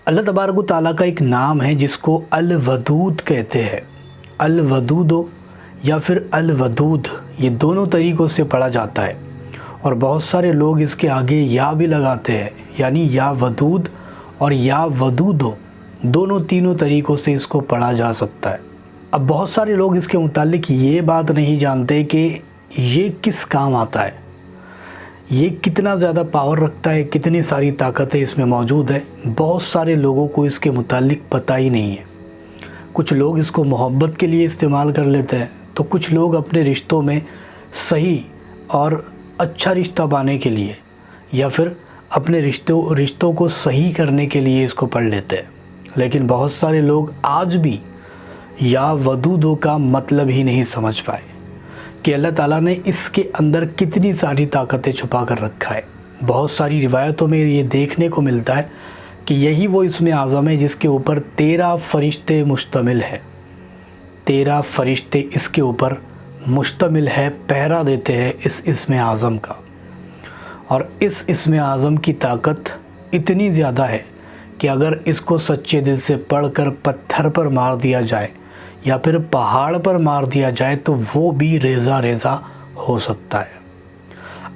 अल्लाह तबारक व तआला का एक नाम है जिसको अल-वदूद कहते हैं। अल-वदूदो या फिर अल-वदूद, ये दोनों तरीक़ों से पढ़ा जाता है और बहुत सारे लोग इसके आगे या भी लगाते हैं, यानी या वदूद और या वदूदो, दोनों तीनों तरीक़ों से इसको पढ़ा जा सकता है। अब बहुत सारे लोग इसके मुतालिक ये बात नहीं जानते कि ये किस काम आता है, ये कितना ज़्यादा पावर रखता है, कितनी सारी ताकतें इसमें मौजूद है। बहुत सारे लोगों को इसके मुतालिक पता ही नहीं है। कुछ लोग इसको मोहब्बत के लिए इस्तेमाल कर लेते हैं, तो कुछ लोग अपने रिश्तों में सही और अच्छा रिश्ता पाने के लिए या फिर अपने रिश्तों को सही करने के लिए इसको पढ़ लेते हैं। लेकिन बहुत सारे लोग आज भी या वदूदों का मतलब ही नहीं समझ पाए कि अल्लाह ताला ने इसके अंदर कितनी सारी ताकतें छुपा कर रखा है। बहुत सारी रिवायतों में ये देखने को मिलता है कि यही वो इसमें आज़म है जिसके ऊपर 13 फरिश्ते मुश्तमिल है। 13 फरिश्ते इसके ऊपर मुश्तमिल है, पहरा देते हैं इस इसमें आज़म का। और इस इसमें आज़म की ताकत इतनी ज़्यादा है कि अगर इसको सच्चे दिल से पढ़कर पत्थर पर मार दिया जाए या फिर पहाड़ पर मार दिया जाए तो वो भी रेज़ा रेज़ा हो सकता है।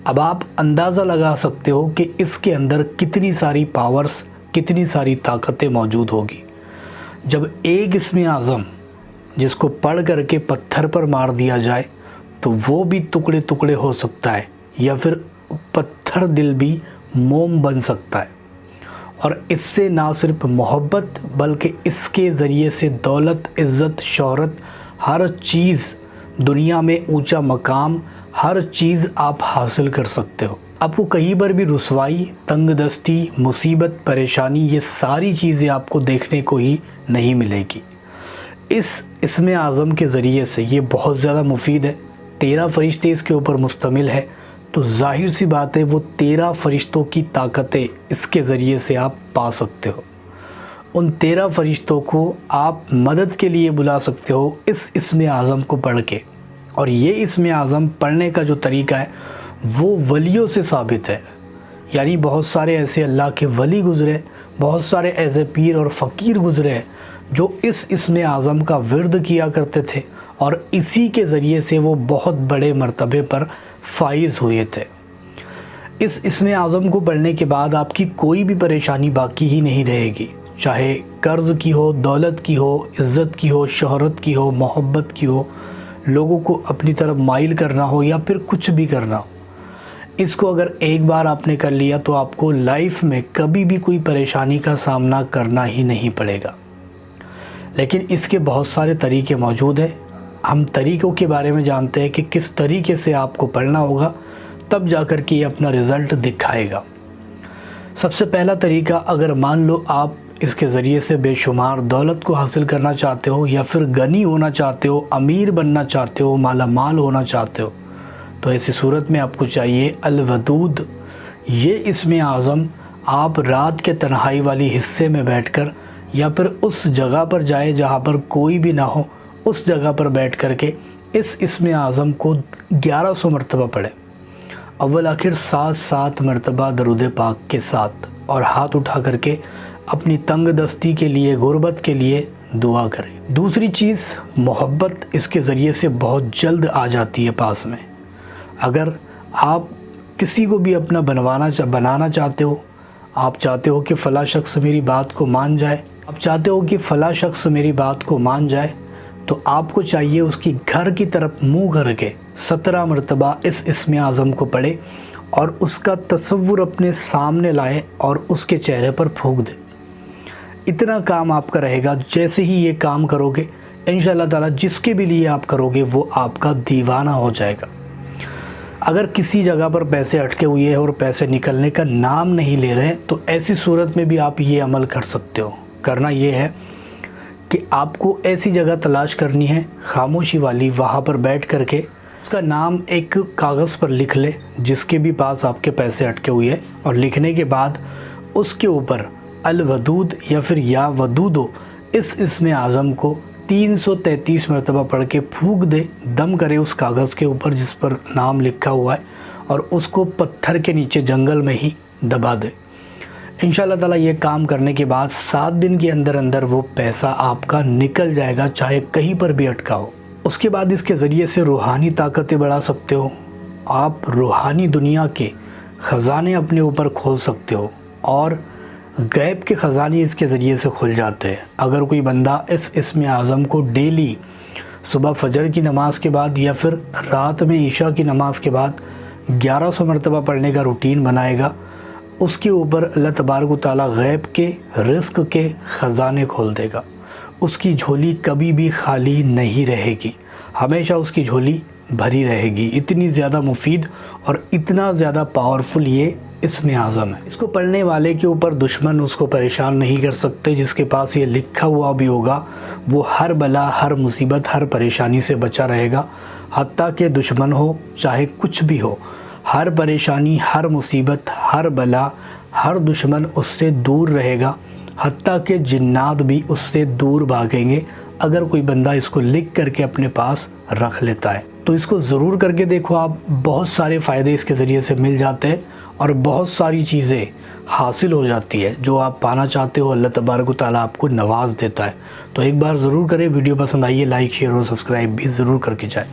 अब आप अंदाज़ा लगा सकते हो कि इसके अंदर कितनी सारी पावर्स, कितनी सारी ताकतें मौजूद होगी। जब एक इसमें आज़म जिसको पढ़ करके पत्थर पर मार दिया जाए तो वो भी टुकड़े टुकड़े हो सकता है या फिर पत्थर दिल भी मोम बन सकता है। और इससे ना सिर्फ मोहब्बत बल्कि इसके ज़रिए से दौलत, इज़्ज़त, शोहरत, हर चीज़ दुनिया में ऊंचा मकाम, हर चीज़ आप हासिल कर सकते हो। आपको कहीं पर भी रुसवाई, तंगदस्ती, मुसीबत, परेशानी, ये सारी चीज़ें आपको देखने को ही नहीं मिलेगी। इसमें आज़म के ज़रिए से ये बहुत ज़्यादा मुफीद है। 13 फरिश्ते इसके ऊपर मुश्तमिल है, तो ज़ाहिर सी बात है वो 13 फरिश्तों की ताकतें इसके ज़रिए से आप पा सकते हो। उन 13 फरिश्तों को आप मदद के लिए बुला सकते हो इस इसमें आज़म को पढ़ के। और ये इसमें आज़म पढ़ने का जो तरीका है वो वलियों से साबित है। यानी बहुत सारे ऐसे अल्लाह के वली गुज़रे, बहुत सारे ऐसे पीर और फ़कीर गुज़रे हैं जो इस इसमें आज़म का विर्द किया करते थे और इसी के ज़रिए से वो बहुत बड़े मर्तबे पर फाइज़ हुए थे। इस इसमें आज़म को पढ़ने के बाद आपकी कोई भी परेशानी बाकी ही नहीं रहेगी, चाहे कर्ज़ की हो, दौलत की हो, इज़्ज़त की हो, शोहरत की हो, मोहब्बत की हो, लोगों को अपनी तरफ माइल करना हो या फिर कुछ भी करना हो। इसको अगर एक बार आपने कर लिया तो आपको लाइफ में कभी भी कोई परेशानी का सामना करना ही नहीं पड़ेगा। लेकिन इसके बहुत सारे तरीके मौजूद हैं। हम तरीक़ों के बारे में जानते हैं कि किस तरीके से आपको पढ़ना होगा, तब जाकर के ये अपना रिज़ल्ट दिखाएगा। सबसे पहला तरीका, अगर मान लो आप इसके ज़रिए से बेशुमार दौलत को हासिल करना चाहते हो या फिर गनी होना चाहते हो, अमीर बनना चाहते हो, माला माल होना चाहते हो, तो ऐसी सूरत में आपको चाहिए अल-वदूद। ये इसमें आज़म आप रात के तन्हाई वाली हिस्से में बैठकर या फिर उस जगह पर जाए जहाँ पर कोई भी ना हो, उस जगह पर बैठ कर के इस इसमें आज़म को 1100 मरतबा पढ़े। अव्वल आखिर 7 मरतबा दरूद पाक के साथ, और हाथ उठा करके अपनी तंग दस्ती के लिए, गुर्बत के लिए दुआ करें। दूसरी चीज़, मोहब्बत इसके ज़रिए से बहुत जल्द आ जाती है पास में। अगर आप किसी को भी अपना बनाना चाहते हो, आप चाहते हो कि फ़लाँ शख्स मेरी बात को मान जाए, तो आपको चाहिए उसकी घर की तरफ मुंह करके 17 मरतबा इस इसमें आज़म को पढ़े और उसका तसव्वुर अपने सामने लाए और उसके चेहरे पर फूंक दे। इतना काम आपका रहेगा। जैसे ही ये काम करोगे इंशाअल्लाह ताला जिसके भी लिए आप करोगे वो आपका दीवाना हो जाएगा। अगर किसी जगह पर पैसे अटके हुए हैं और पैसे निकलने का नाम नहीं ले रहे हैं, तो ऐसी सूरत में भी आप ये अमल कर सकते हो। करना ये है कि आपको ऐसी जगह तलाश करनी है खामोशी वाली, वहाँ पर बैठ करके उसका नाम एक कागज़ पर लिख ले जिसके भी पास आपके पैसे अटके हुए हैं, और लिखने के बाद उसके ऊपर अल-वदूद या फिर या वदूदो इस इसमें आज़म को 333 मरतबा पढ़ के फूंक दे, दम करे उस कागज़ के ऊपर जिस पर नाम लिखा हुआ है, और उसको पत्थर के नीचे जंगल में ही दबा दे। इंशाअल्लाह ताला ये काम करने के बाद 7 दिन के अंदर अंदर वो पैसा आपका निकल जाएगा, चाहे कहीं पर भी अटका हो। उसके बाद इसके ज़रिए से रूहानी ताकतें बढ़ा सकते हो, आप रूहानी दुनिया के ख़जाने अपने ऊपर खोल सकते हो और गैब के ख़जाने इसके ज़रिए से खुल जाते हैं। अगर कोई बंदा इस इस्म आज़म को डेली सुबह फजर की नमाज़ के बाद या फिर रात में ईशा की नमाज़ के बाद 1100 मरतबा पढ़ने का रूटीन बनाएगा, उसके ऊपर अल्लाह तबारक व तआला गैब के रिज़्क़ के ख़जाने खोल देगा। उसकी झोली कभी भी खाली नहीं रहेगी, हमेशा उसकी झोली भरी रहेगी। इतनी ज़्यादा मुफीद और इतना ज़्यादा पावरफुल ये इस्म आज़म है। इसको पढ़ने वाले के ऊपर दुश्मन उसको परेशान नहीं कर सकते। जिसके पास ये लिखा हुआ भी होगा वो हर बला, हर मुसीबत, हर परेशानी से बचा रहेगा। हत्ता के दुश्मन हो चाहे कुछ भी हो, हर परेशानी, हर मुसीबत, हर बला, हर दुश्मन उससे दूर रहेगा। हत्ता के जिन्नात भी उससे दूर भागेंगे अगर कोई बंदा इसको लिख करके अपने पास रख लेता है। तो इसको ज़रूर करके देखो आप, बहुत सारे फ़ायदे इसके ज़रिए से मिल जाते हैं और बहुत सारी चीज़ें हासिल हो जाती है। जो आप पाना चाहते हो अल्लाह तबारक व तआला आपको नवाज़ देता है। तो एक बार ज़रूर करें। वीडियो पसंद आई है लाइक, शेयर और सब्सक्राइब भी ज़रूर करके जाए।